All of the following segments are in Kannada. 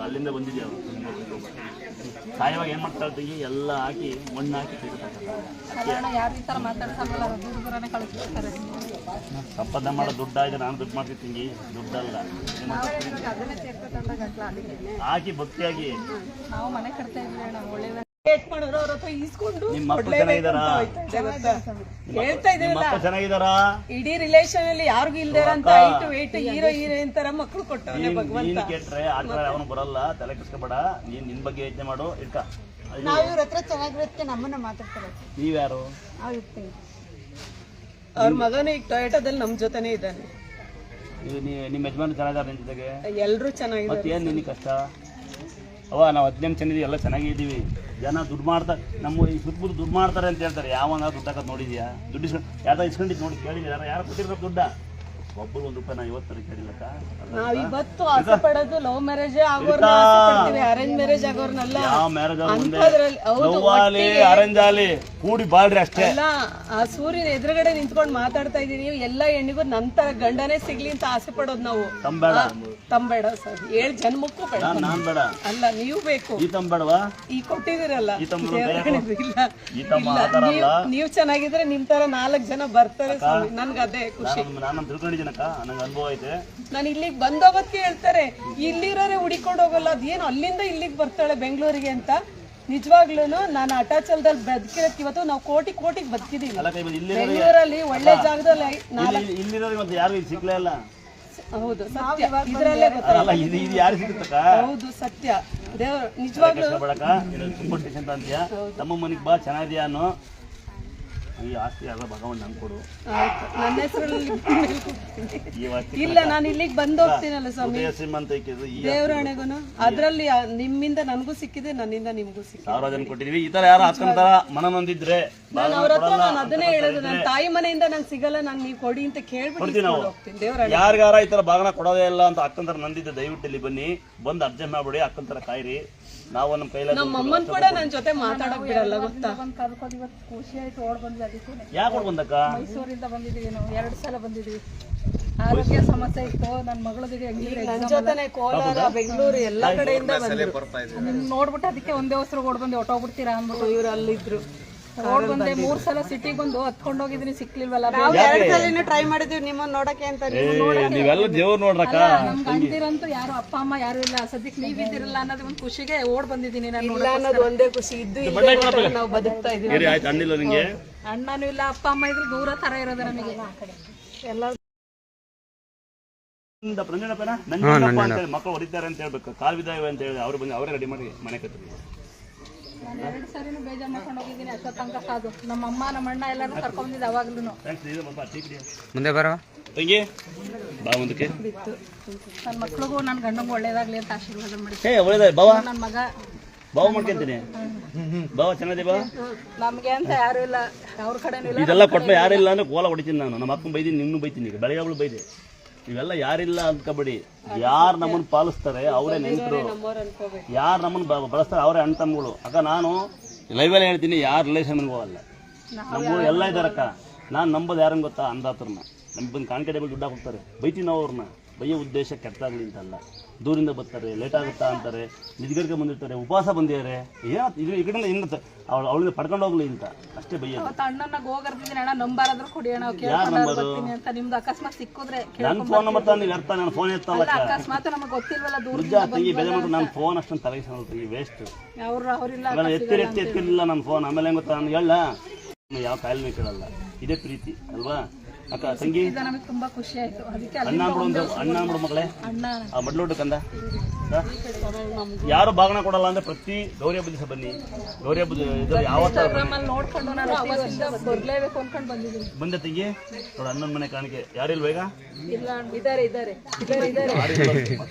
ಅಲ್ಲಿಂದ ಬಂದಿದ್ಯಾ ಸಾಯವಾಗ ಏನು ಮಾಡ್ತಾ ಇರ್ತೀವಿ ಎಲ್ಲ ಹಾಕಿ ಮಣ್ಣು ಹಾಕಿ ಸಂಪಾದನೆ ಮಾಡೋ ದುಡ್ಡು ಆಗಿದೆ. ನಾನು ದುಡ್ಡು ಮಾಡ್ತಿರ್ತೀನಿ, ದುಡ್ಡಲ್ಲ ಹಾಕಿ ಭಕ್ತಿಯಾಗಿ. ಇಡೀ ರಿಲೇಷನ್ ಅಲ್ಲಿ ಯಾರಿಗೂ ಇಲ್ದಾರ ಅಂತ ಹೀರೋ ಹೀರೋಯಿನ್ ತರ ಮಕ್ಕಳು ಕೊಟ್ಟವನೇ ಭಗವಂತ. ಕೆಟ್ರೆ ಆಡ್ತಾರೆ, ಅವನು ಬರಲ್ಲ, ತಲೆ ಕೆಡಿಸ್ಕೋಬೇಡ. ನೀನ್ ನಿನ್ ಬಗ್ಗೆ ಯೋಚನೆ ಮಾಡು. ಇಟ್ಕ ನಾವ್ ಇವ್ರ ಹತ್ರ ಚೆನ್ನಾಗಿರುತ್ತೆ, ನಮ್ಮನ್ನ ಮಾತಾಡ್ತಾರೆ. ನೀವ್ಯಾರು? ಅವ್ರ ಮಗನೇ ಈಗ ಟೊಯೋಟಾದಲ್ಲಿ ನಮ್ ಜೊತೆನೆ ಇದ್ದಾನೆ. ನಿಮ್ಮ ಯಜಮಾನ್ ಚೆನ್ನಾಗಿದ್ದಾರೆ ನಿನ್ ಜೊತೆಗೆ? ಎಲ್ರು ಚೆನ್ನಾಗಿದ್ದಾರೆ. ಮತ್ತೇನ್ ನಿನಗೆ ಕಷ್ಟ? ಅವ ನಾವು 18 ಚೆನ್ನಾಗಿದ್ದೀವಿ, ಎಲ್ಲ ಚೆನ್ನಾಗಿದ್ದೀವಿ. ಜನ ದುಡ್ಡು ಮಾಡ್ತಾರೆ, ನಮ್ಮ ಈ ಸುತ್ತಮುತ್ತ ದುಡ್ಡು ಮಾಡ್ತಾರೆ ಅಂತ ಹೇಳ್ತಾರೆ. ಯಾವನ ದುಡ್ಡು ಹಾಕೋದು ನೋಡಿದ್ಯಾ? ದುಡ್ಡು ಯಾವ್ದು ಇಸ್ಕೊಂಡಿದ್ದು ನೋಡಿ, ಕೇಳಿದ್ಯಾರ? ಯಾರು ಕೊಟ್ಟಿರ್ಬೇಕು ದುಡ್ಡ? ಒಬ್ಬರು 1 ರೂಪಾಯಿ ನಾ ಇವತ್ತು ಕೇಳಿಲ್ಲಕ್ಕ. ನಾವ್ ಇವತ್ತು ಆಸೆ ಪಡೋದು ಲವ್ ಮ್ಯಾರೇಜ್ ಆಗೋರ್ನ ಆಸೆ ಪಡ್ತೀವಿ, ಅರೇಂಜ್ ಮ್ಯಾರೇಜ್ ಆಗೋರ್ನಲ್ಲ. ಯಾವ ಮ್ಯಾರೇಜ್ ಅರೇಂಜ್ ಆಗಲಿ ಕೂಡಿ ಬಾಳ್ರಿ ಅಷ್ಟೇ. ಅಲ್ಲ, ಆ ಸೂರ್ಯನ ಎದುರುಗಡೆ ನಿಂತ್ಕೊಂಡು ಮಾತಾಡ್ತಾ ಇದೀನಿ. ಎಲ್ಲಾ ಹೆಣ್ಣಿಗೂ ನಂತರ ಗಂಡನೇ ಸಿಗ್ಲಿ ಅಂತ ಆಸೆ ಪಡೋದು ನಾವು. ತಂಬೇಡ ಸರ್, 7 ಜನ್ಮಕ್ಕೂ ಬೇಡ. ನಾನ್ ಬೇಡ ಅಲ್ಲ, ನೀವು ಬೇಕು. ಈ ತಂಬೇಡವಾ? ಈ ಕೊಟ್ಟಿದಿರಲ್ಲ, ನೀವು ಚೆನ್ನಾಗಿದ್ರೆ ನಿಮ್ ತರ 4 ಜನ ಬರ್ತಾರೆ. ನನ್ಗೆ ಅದೇ ಖುಷಿ. ನಾನು ತಿಳ್ಕೊಂಡಿದ್ದೀನಕ್ಕ, ನಂಗೆ ಅನುಭವ ಐತೆ. ನಾನು ಇಲ್ಲಿಗೆ ಬಂದೋಗಕ್ಕೆ ಹೇಳ್ತಾರೆ, ಇಲ್ಲಿರೋರೆ ಹುಡಿಕೊಂಡು ಹೋಗಲ್ಲ, ಅದೇನು ಅಲ್ಲಿಂದ ಇಲ್ಲಿಗೆ ಬರ್ತಾಳೆ ಬೆಂಗಳೂರಿಗೆ ಅಂತ. ನಿಜವಾಗ್ಲೂ ನಾನು ಅಟಾಚಲ್ದಲ್ಲಿ ಬದುಕಿರಕ್ಕೆ ಇವತ್ತು ನಾವು ಕೋಟಿಗೆ ಬದುಕಿದೀವಿ. ಬೆಂಗಳೂರಲ್ಲಿ ಒಳ್ಳೆ ಜಾಗದಲ್ಲಿ ಯಾರು ಸಿಗ್ಲೇ ಇಲ್ಲ. ಹೌದು, ಸತ್ಯ. ಇದ್ರಲ್ಲೇ ಗೊತ್ತಾಗಲ್ಲ. ಹೌದು, ಸತ್ಯ. ದೇವ್ರು ನಿಜವಾಗ್ಲೂ ತುಂಬಾ ಟೆನ್ಷನ್ ಅಂತೀಯ. ತಮ್ಮ ಮನೆಗೆ ಬಾ, ಚೆನ್ನಾಗಿದ್ಯಾ ಅನ್ನೋ. ಈ ಆಸ್ತಿ ಆಗ ಭಗವಂತ ನಂಗೆ ಕೊಡು. ನನ್ನ ಹೆಸರಲ್ಲಿ ಇಲ್ಲ, ನಾನು ಇಲ್ಲಿಗೆ ಬಂದು ಹೋಗ್ತೀನಲ್ಲ ಸ್ವಾಮಿ, ದೇವರಾಣೆಗೂ. ಅದ್ರಲ್ಲಿ ನಿಮ್ಮಿಂದ ನನಗೂ ಸಿಕ್ಕಿದೆ, ನನ್ನಿಂದ ನಿಮ್ಗೂ ಸಿಕ್ಕಿದೆ. 1000 ಜನ ಕೊಟ್ಟಿದೀವಿ. ಈ ತರ ಯಾರು ಅಕ್ಕಂತರ ಮನ ನೊಂದಿದ್ರೆ ನಾನು ಅವ್ರ ಹತ್ರ ನಾನು ಅದನ್ನೇ ಹೇಳೋದು. ನನ್ನ ತಾಯಿ ಮನೆಯಿಂದ ನಂಗೆ ಸಿಗಲ್ಲ, ನಾನು ನೀವು ಕೊಡಿ ಅಂತ ಕೇಳ್ಬಿಟ್ಟು ಹೋಗ್ತೀನಿ. ದೇವರಾಣೆ ಯಾರಿಗಾರ ಈ ತರ ಬಾಗಣ ಕೊಡೋದೇ ಇಲ್ಲ ಅಂತ ಅಕ್ಕಂತರ ನಂದಿದ್ದೆ, ದಯವಿಟ್ಟು ಇಲ್ಲಿ ಬನ್ನಿ, ಬಂದು ಅರ್ಜೆಂಟ್ ಮಾಡ್ಬಿಡಿ. ಅಕ್ಕಂತರ ಕಾಯಿರಿ. ನಾವು ನಮ್ಮ ಕೈಲಿ ನಮ್ಮ ಅಮ್ಮನ್ ಕೂಡ ನನ್ನ ಜೊತೆ ಮಾತಾಡಕ್ ಬಿಡಲ್ಲ, ಗೊತ್ತಾ? ಖುಷಿ ಆಯ್ತು, ಓಡ್ ಬಂದ್ವಿ. ಅದಕ್ಕೆ ಯಾಕೆ ಬಂದಕ್ಕ? ಮೈಸೂರಿಂದ ಬಂದಿದ್ದೀವಿ ನಾವು, 2 ಸಲ ಬಂದಿದ್ದೀವಿ. ಆರೋಗ್ಯ ಸಮಸ್ಯೆ ಇತ್ತು, ನನ್ನ ಮಗಳದಿಗೆ. ನನ್ನ ಜೊತೆನೆ ಕೋಲಾರ, ಬೆಂಗಳೂರು ಎಲ್ಲ ಕಡೆಯಿಂದ ನೋಡ್ಬಿಟ್ಟು ಅದಕ್ಕೆ ಒಂದೇ ಹೊಸರು ಓಡ್ ಬಂದು ಹೊಟ್ಟೋಗ್ಬಿಡ್ತೀರಾ ಅಂದ್ಬಿಟ್ಟು ಇವ್ರು ಅಲ್ಲಿದ್ರು. ಓಡ್ ಬಂದೆ. 3 ಸಲ ಸಿಟಿಗೆ ಬಂದು ಹತ್ಕೊಂಡು ಹೋಗಿದ್ದೀನಿ, ಸಿಕ್ಲಿಲ್ವಲ್ಲ. 2 ಸಲ ಟ್ರೈ ಮಾಡಿದ್ವಿ ನಿಮ್ಮನ್ನ ನೋಡಕ್ಕೆ ಅಂತ. ನೀವೆಲ್ಲ ದೇವ್ರು ನೋಡ್ರಕ್ಕ. ನಮ್ಗೆ ಅಂತಿರಂತೂ ಯಾರು ಅಪ್ಪ ಅಮ್ಮ ಯಾರು ಇಲ್ಲ, ಸದ್ಯಕ್ಕೆ ನೀವಿದ್ದೀರಲ್ಲ ಅನ್ನೋದು ಒಂದು ಖುಷಿಗೆ ಓಡ್ ಬಂದಿದ್ದೀನಿ ನಾನು. ಅನ್ನೋದು ಒಂದೇ ಖುಷಿ ಇದ್ದು ನಾವು ಬದುಕ್ತಾ ಇದೀವಿ. ಅಣ್ಣನೂ ಇಲ್ಲ, ಅಪ್ಪ ಅಮ್ಮ ಇದ್ರು ದೂರ ತರ ಇರೋದು ನಮಗೆ ಎಲ್ಲ. ಮಕ್ಕಳು ಹೊಡಿತಾರೆ ಅಂತ ಹೇಳ್ಬೇಕು, ಕಾಲ್ ಬಿದ್ದಾವೆ ಅಂತ ಹೇಳಿ ಅವ್ರು ಬಂದು ಅವರೇ ರೆಡಿ ಮಾಡಿ ಮನೆ ಕಟ್ಟಿ. ನಾನು 2 ಸರಿನೂ ಬೇಜಾರು ಮಾಡ್ಕೊಂಡು ಹೋಗಿದ್ದೀನಿ. ಅಷ್ಟೊತ್ತಂಕ ಸಾಧು ನಮ್ಮ ಅಮ್ಮ ನಮ್ಮ ಅಣ್ಣ ಎಲ್ಲರೂ ಕರ್ಕೊಂಡಿದ್ದು ಅವಾಗ್ಲೂ. ಮುಂದೆ ಬರೋ ತಂಗಿ ಬಾ ಮುಂದಕ್ಕೆ. ನನ್ನ ಮಕ್ಳಿಗೂ ನನ್ನ ಗಂಡಂಗೂ ಒಳ್ಳೇದಾಗ್ಲಿ ಅಂತ ಆಶೀರ್ವಾದ ಮಾಡಿ. ಒಳ್ಳೇದಾಗಿ ಬಾವ, ನನ್ನ ಮಗ ಬಾವ ಮಾಡ್ಕೊಂತೀನಿ. ಬಾವ ಚೆನ್ನಾಗಿದೆ ಬಾ. ನಮ್ಗೆ ಅಂತ ಯಾರು ಇಲ್ಲ, ಅವ್ರ ಕಡೆನೂ ಇದೆಲ್ಲ ಕೊಟ್ಟು ಯಾರು ಇಲ್ಲ ಅಂದ್ರೆ ಕೋಲ ಹೊಡಿತೀನಿ ನಾನು. ನಮ್ಮ ಅಪ್ಪನ ಬೈದೀನಿ, ನಿನ್ನೂ ಬೈತೀನಿ. ಈಗ ಬೆಳಗ್ಗೆ ಬೈದೆ. ಇವೆಲ್ಲ ಯಾರಿಲ್ಲ ಅಂದ್ಕೊಬೇಡಿ. ಯಾರು ನಮ್ಮನ್ನು ಪಾಲಿಸ್ತಾರೆ ಅವರೇ ನೆಂಟರು, ಯಾರು ನಮ್ಮನ್ನು ಬಳಸ್ತಾರೆ ಅವರೇ ಅಣ್ಣ ತಮ್ಮಗಳು. ಅಕ್ಕ ನಾನು ಲೈವಲ್ಲಿ ಹೇಳ್ತೀನಿ, ಯಾರು ರಿಲೇಷನ್ಗೆ ಹೋಗಲ್ಲ. ನಮ್ಮಗಳು ಎಲ್ಲ ಇದ್ದಾರಕ್ಕ. ನಾನು ನಂಬೋದು ಯಾರನ್ನು ಗೊತ್ತಾ? ಅಂದಾತ್ರನ್ನ ನಮ್ಗೆ ಬಂದು ಕಾಣಿಕೆ ಟೇಬಲ್ ದುಡ್ಡು ಹಾಕ್ತಾರೆ. ಬೈತೀನಿ ನಾವು ಅವ್ರನ್ನ. ಬೈಯೋ ಉದ್ದೇಶ ಕೆಟ್ಟಾಗಲಿ ಅಂತಲ್ಲ. ದೂರಿಂದ ಬರ್ತಾರೆ, ಲೇಟ್ ಆಗುತ್ತಾ ಅಂತಾರೆ, ನಿದ್ಗಡ್ಗೆ ಬಂದಿರ್ತಾರೆ, ಉಪವಾಸ ಬಂದಿದ್ದಾರೆ. ಏನು ಈ ಕಡೆ ಹಿಂಗೆ ಅವಳಿಂದ ಪಡ್ಕೊಂಡು ಹೋಗ್ಲಿ ಅಂತ ಅಷ್ಟೇ ಬೈಯೋದು. ಅಣ್ಣನ ಹೋಗಿರ್ತಿದ್ದೀನಿ, ಅಣ್ಣ ನಂಬಾರಾದ್ರೂ ಕೊಡಿ ಅಣ್ಣ, ಕೇಳ್ಕೊಂಡು ಅಂತ. ನಿಮ್ದು ಅಕಸ್ಮಾತ್ ಸಿಕ್ಕಿದ್ರೆ ನನ್ನ ಫೋನ್ ನಂಬರ್ ತಂದು ವ್ಯರ್ಥ. ನನ್ನ ಫೋನ್ ಎತ್ತಲ್ಲ. ಅಕಸ್ಮಾತ್ ನಮಗೆ ಗೊತ್ತಿಲ್ವಲ್ಲ, ದೂರ ತಂಗಿ ಬೆಲೆ ಮಾಡ್ತಾರೆ. ನನ್ನ ಫೋನ್ ಅಷ್ಟೊಂದು ತಲೆಗೆ ತಂಗಿ ವೇಸ್ಟ್. ಅವ್ರಿಲ್ಲ ಎತ್ತಿರಲಿಲ್ಲ ನನ್ನ ಫೋನ್. ಆಮೇಲೆ ಹೆಂಗೆ ಗೊತ್ತಾ, ನಾನು ಹೇಳ ಯಾವ ಕಾಯಿಲೆ ಕೇಳಲ್ಲ. ಇದೇ ಪ್ರೀತಿ ಅಲ್ವಾ ಅಕ್ಕ? ತಂಗಿ ನಮಗೆ ತುಂಬಾ ಖುಷಿ ಆಯ್ತು. ಅದಕ್ಕೆ ಅಣ್ಣ ಬಿಡು ಮಗಳೇ, ಆ ಮಡ್ಲೋಡು ಕಂದ. ಯಾರು ಬಾಗಣ ಕೊಡಲ್ಲ ಅಂದ್ರೆ ಪ್ರತಿ ಗೌರಿ ಹಬ್ಬ ದಿವಸ ಬನ್ನಿ. ಗೌರಿ ಹಬ್ಬದ ಯಾವತ್ತ ನೋಡ್ಕೊಂಡು ನಾನು ಅವತ್ತಿಂದ ಬರ್ಲೇಬೇಕು ಅನ್ಕೊಂಡು ಬಂದಿದ್ದೀನಿ. ಬಂದೆ ತಂಗಿ. ನೋಡು ಅಣ್ಣನ ಮನೆ ಕಾಣಿಕೆ ಯಾರಿಲ್ವ ಈಗ? ಇಲ್ಲ, ಇದ್ದಾರೆ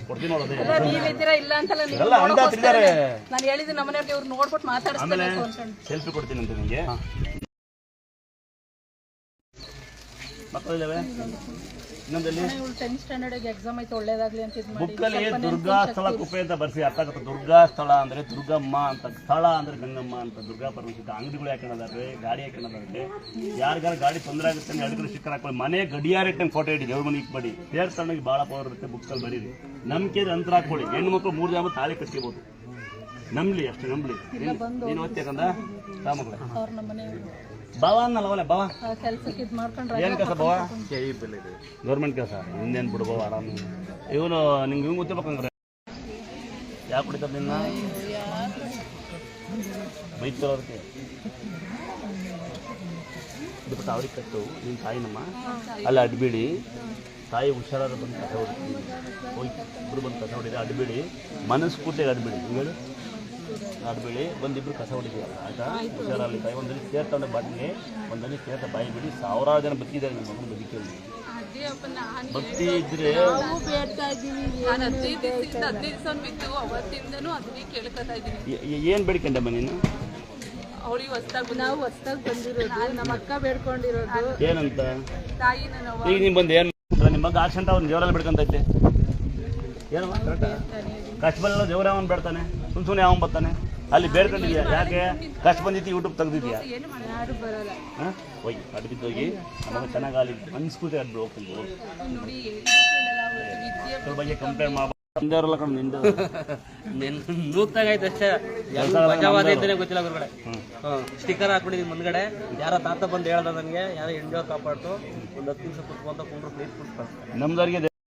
ಕೊಡ್ತೀನಿ ನೋಡೋದು. ನೀವಿದ್ದೀರಾ ಇಲ್ಲ ಅಂತಲ್ಲ, ನಾನು ಹೇಳಿದ್ದೀನಿ ನಮ್ಮನೆಯವ್ರಿಗೆ, ಇವ್ರು ನೋಡ್ಬಿಟ್ಟು ಮಾತಾಡಿಸ್ತಾರೆ. ಸೆಲ್ಫಿ ಕೊಡ್ತೀನಿ ಅಂತ ನಿಮಗೆ. ಮಕ್ಕಳಿದ್ದಾವೆ? ಇನ್ನೊಂದಲ್ಲಿ ಇವಳು 10th ಸ್ಟ್ಯಾಂಡರ್ಡ್ ಎಕ್ಸಾಮ್ ಐತೆ ಒಳ್ಳೇದಾಗ್ಲಿ ಅಂತ ಇದು ಮಾಡಿ ಬುಕ್ಕಲ್ಲಿ ದುರ್ಗಾ ಸ್ಥಳ ಕುಪ್ಪೆ ಅಂತ ಬರ್ಸಿ ಅರ್ಥ ಆಗುತ್ತೆ. ದುರ್ಗಾ ಸ್ಥಳ ಅಂದ್ರೆ ದುರ್ಗಮ್ಮ ಅಂತ, ಸ್ಥಳ ಅಂದ್ರೆ ಗಂಗಮ್ಮ ಅಂತ, ದುರ್ಗಾ ಪರಮೇಶ್ವರ. ಅಂಗಡಿಗಳು ಹಾಕೊಂಡಿದ್ದಾರೆ, ಗಾಡಿ ಹಾಕೊಂಡಿದ್ದಾರೆ. ಯಾರಿಗಾರ ಗಾಡಿ ತೊಂದರೆ ಆಗುತ್ತೆ ಅಂದ್ರೆ ಅಡುಗೆ ಶಿಖರ ಹಾಕೊಳ್ಳಿ. ಮನೆ ಗಡಿಯಾರ ಇಟ್ಟಂಗೆ ಫೋಟೋ ಇಡಿ, ದೇವ್ರ ಮನೆಗೆ ಬಡಿ. ದೇವಸ್ಥಾನಕ್ಕೆ ಭಾಳ ಪವರ್ ಇರುತ್ತೆ. ಬುಕ್ಕಲ್ಲಿ ಬರೀರಿ. ನಂಬಿಕೆ ಅಂತರ ಹಾಕೊಳ್ಳಿ. ಹೆಣ್ಣು ಮಕ್ಕಳು 3 ಜಾಮ ತಾಳಿ ಕಟ್ಕೋಬಹುದು. ನಂಬ್ಲಿ, ಅಷ್ಟು ನಂಬ್ಲಿ. ನೀನು ಓದ್ತೇಕಂದ ರಾಮಗಳ ಅವ್ರ ನಮ್ಮ ಮನೆಯವರು ಬಾವ ಅನ್ನಲ್ಲ ಬಾವ ಕೆಲ್ಸಕ್ಕೆ ಇದು ಮಾಡ್ಕೊಂಡ್ರೆ ಏನ್ ಕೆಲಸ ಬಾವ? ಗೌರ್ಮೆಂಟ್ ಕೆಲಸ. ಇನ್ನೇನ್ ಬಿಡು ಬಾವ ಆರಾಮ. ಇವನು ನಿಂಗೆ ಇವ್ ಗೊತ್ತಿರ್ಬೇಕಂದ್ರೆ ಯಾಕೆ ಕುಡಿತಾರೆ ನಿನ್ನ ಬೈತಿರೋದಕ್ಕೆ ಬಿಟ್ಟು ಅವ್ರಿಗೆ ಕಟ್ಟು. ನಿನ್ನ ತಾಯಿನಮ್ಮ ಅಲ್ಲ ಅಡ್ಬಿಡಿ. ತಾಯಿ ಹುಷಾರಾದ್ರೆ ಬಂದು ಕಸ ಹೊಡಿತೀವಿ. ಹೋಗಿ ಇಬ್ಬರು ಬಂದು ಕಸ ಹೊಡಿದ್ರೆ ಅಡ್ಬಿಡಿ. ಮನಸ್ಸು ಕೂಟಿಗೆ ಅಡ್ಬಿಡಿ. ಹಿಂಗಳು ಅಡ್ಬಿಡಿ. ಬಂದಿಬ್ಬರು ಕಸ ಹೊಡಿತೀವಲ್ಲ ಆಯ್ತಾ? ಹುಷಾರಲ್ಲಿ ತಾಯಿ ಒಂದಲ್ಲಿ ಸೇರ್ತವನೆ ಬಾಟಿಗೆ, ಒಂದಲ್ಲಿ ಸೇರ್ತ ಬಾಯಿ ಬಿಡಿ. 1000 ಜನ ಬದುಕಿದ್ದಾರೆ. ನಿಮ್ಮ ಮಗನ ಬದುಕಿ ಭಕ್ತಿ ಇದ್ರೆ ಏನ್ ಬೇಡ್ಕೊಂಡಮ್ಮ ನೀನು? ನಾವು ಹೊಸ್ದಾಗಿ ಬಂದಿರೋದು, ನಮ್ಮ ಅಕ್ಕ ಬೇಡ್ಕೊಂಡಿರೋದು ಏನಂತ ಈಗ ನೀನ್ ಬಂದು ಏನ್ ನಿಮ್ಮ ಮಗ ಆಕ್ಷಂತ ಅವ್ನು ದೇವರಲ್ಲಿ ಬಿಡ್ಕೊಂತೈತೆ. ಏನಮ್ಮ ಕಷ್ಟ ಬರಲ್ಲ ದೇವ್ರ ಅವನ್ ಬೇಡ್ತಾನೆ. ಸುಮ್ಮನೆ ಅವನ್ ಬರ್ತಾನೆ. ಅಲ್ಲಿ ಬೇಡ್ಕೊಂಡಿದ್ಯಾ? ಯಾಕೆ ಕಷ್ಟ ಬಂದಿತ್ತು? ಯೂಟ್ಯೂಬ್ ತೆಗ್ದಿದ್ಯಾ? ಯಾರು ಬರಲ್ಲ. ಹೋಗಿ ಅಡ್ಡು ಬಿದ್ದೋಗಿ ನಮಗೆ ಚೆನ್ನಾಗಿ ಅಲ್ಲಿ ಅನ್ಸ್ಕೂತೆ ಅಡ್ಬಿಡು. ಹೋಗ್ತೀನಿ ಅದ್ರ ಬಗ್ಗೆ ಕಂಪೇರ್ ಮಾಡ್ಬಾರ್ದು. ನಿಂದವ್ರಲ್ಲ ಕಣ ನಿಂದ ನೂಕ್ತಾಗೈತೆ ಅಷ್ಟೇ. ಮಜಾವಾದ ಇದ್ದೇನೆ ಗೊತ್ತಿಲ್ಲ ಗುರುಗಡೆ. ಸ್ಟಿಕ್ಕರ್ ಹಾಕ್ಬಿಟ್ಟಿದ್ದೀನಿ ಮುಂದ್ಗಡೆ. ಯಾರೋ ತಾತ ಬಂದು ಹೇಳ್ದ ನನಗೆ, ಯಾರೋ ಹೆಣ್ಜೋ ಕಾಪಾಡ್ತು. ಒಂದು 10 ನಿಮಿಷ ಕುತ್ಕೊಂತ ಕುಂಡ್ರು ಪ್ಲೇಟ್ ಕುಡ್ಸ್ತಾರೆ. ನಮ್ದವ್ರಿಗೆ